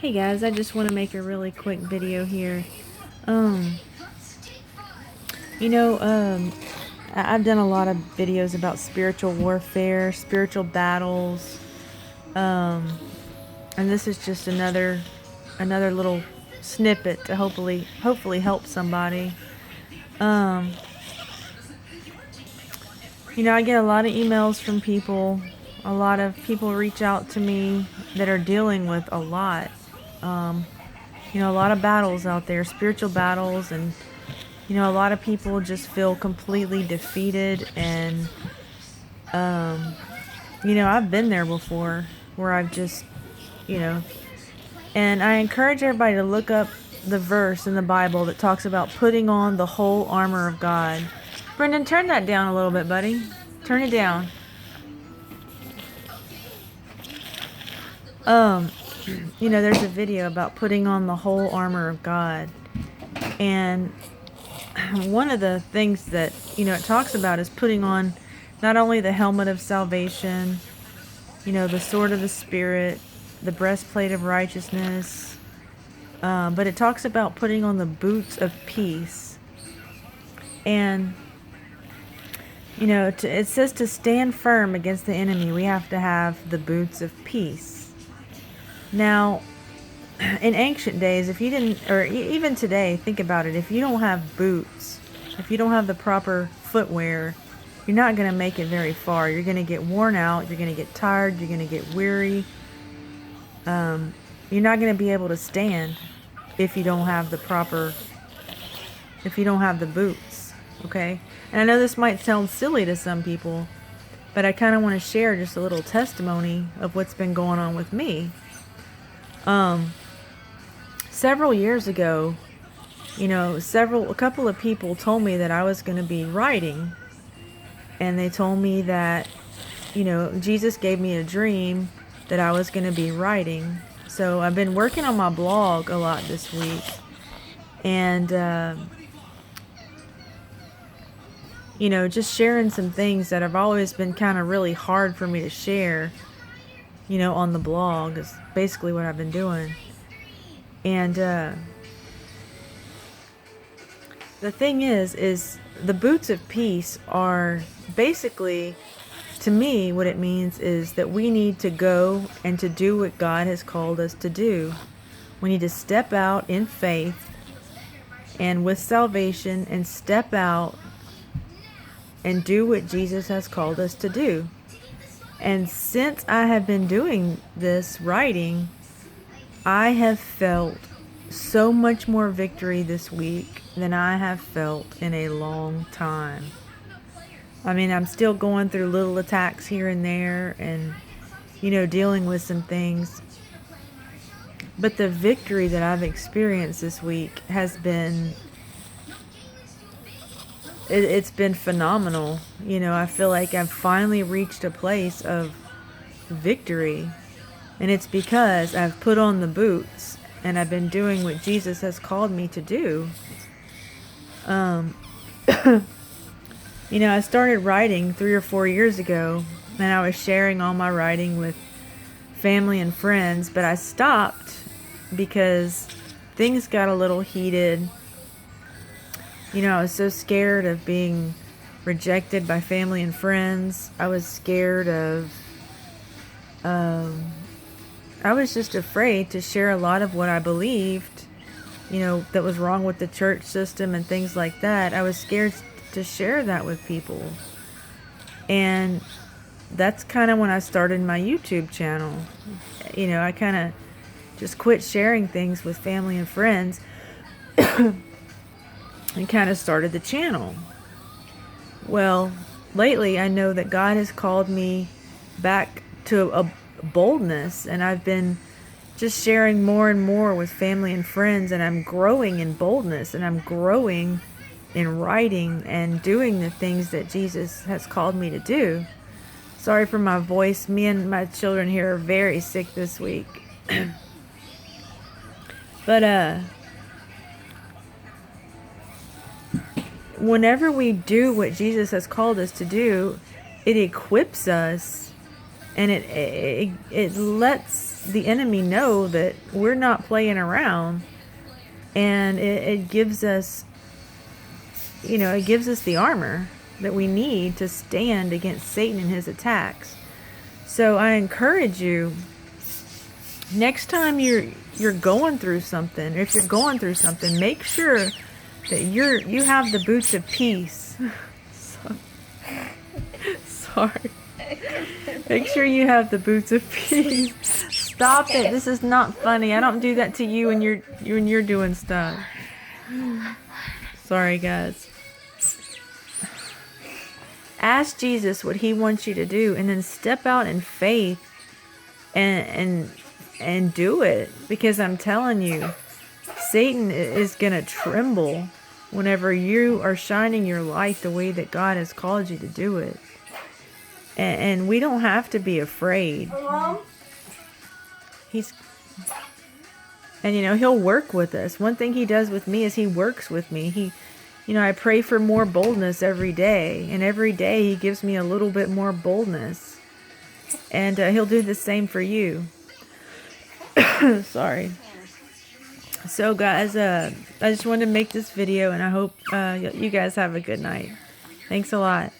Hey guys, I just want to make a really quick video here. Um, you know, um, I've done a lot of videos about spiritual warfare, spiritual battles, um, and this is just another little snippet to hopefully help somebody. Um, I get a lot of emails from people. A lot of people reach out to me that are dealing with a lot. Um, a lot of battles out there, spiritual battles, and a lot of people just feel completely defeated. And I've been there before, where I've just, you know, and I encourage everybody to look up the verse in the Bible that talks about putting on the whole armor of God. Brendan, turn that down a little bit, buddy. Turn it down. Um, there's a video about putting on the whole armor of God. And one of the things that, it talks about is putting on not only the helmet of salvation, the sword of the Spirit, the breastplate of righteousness, but it talks about putting on the boots of peace. And, it says to stand firm against the enemy, we have to have the boots of peace. Now, in ancient days, if you didn't, or even today, think about it, if you don't have boots, if you don't have the proper footwear, you're not going to make it very far. You're going to get worn out, you're going to get tired, you're going to get weary. You're not going to be able to stand if you don't have the boots, okay? And I know this might sound silly to some people, but I kind of want to share just a little testimony of what's been going on with me. Several years ago, a couple of people told me that I was going to be writing, and they told me that, Jesus gave me a dream that I was going to be writing. So I've been working on my blog a lot this week, and, just sharing some things that have always been kind of really hard for me to share, on the blog is basically what I've been doing. And the thing is the boots of peace are basically, to me, what it means is that we need to go and to do what God has called us to do. We need to step out in faith and with salvation and step out and do what Jesus has called us to do. And since I have been doing this writing, I have felt so much more victory this week than I have felt in a long time. I mean, I'm still going through little attacks here and there and, dealing with some things. But the victory that I've experienced this week has been, it's been phenomenal. I feel like I've finally reached a place of victory. And it's because I've put on the boots and I've been doing what Jesus has called me to do. I started writing 3 or 4 years ago, and I was sharing all my writing with family and friends, but I stopped because things got a little heated. I was so scared of being rejected by family and friends. I was scared of, I was just afraid to share a lot of what I believed, that was wrong with the church system and things like that. I was scared to share that with people. And that's kind of when I started my YouTube channel. I kind of just quit sharing things with family and friends and kind of started the channel. Well, lately I know that God has called me back to a boldness, and I've been just sharing more and more with family and friends, and I'm growing in boldness, and I'm growing in writing and doing the things that Jesus has called me to do. Sorry for my voice. Me and my children here are very sick this week. But whenever we do what Jesus has called us to do, it equips us And it lets the enemy know that we're not playing around. And it gives us, it gives us the armor that we need to stand against Satan and his attacks. So I encourage you, next time you're going through something, or if you're going through something, make sure that you have the boots of peace. Sorry. Make sure you have the boots of peace. Stop it. This is not funny. I don't do that to you when you're doing stuff. Sorry, guys. Ask Jesus what he wants you to do, and then step out in faith and do it. Because I'm telling you, Satan is going to tremble whenever you are shining your light the way that God has called you to do it. And we don't have to be afraid. Hello? He'll work with us. One thing he does with me is he works with me. I pray for more boldness every day. And every day he gives me a little bit more boldness. And he'll do the same for you. Sorry. So guys, I just wanted to make this video, and I hope you guys have a good night. Thanks a lot.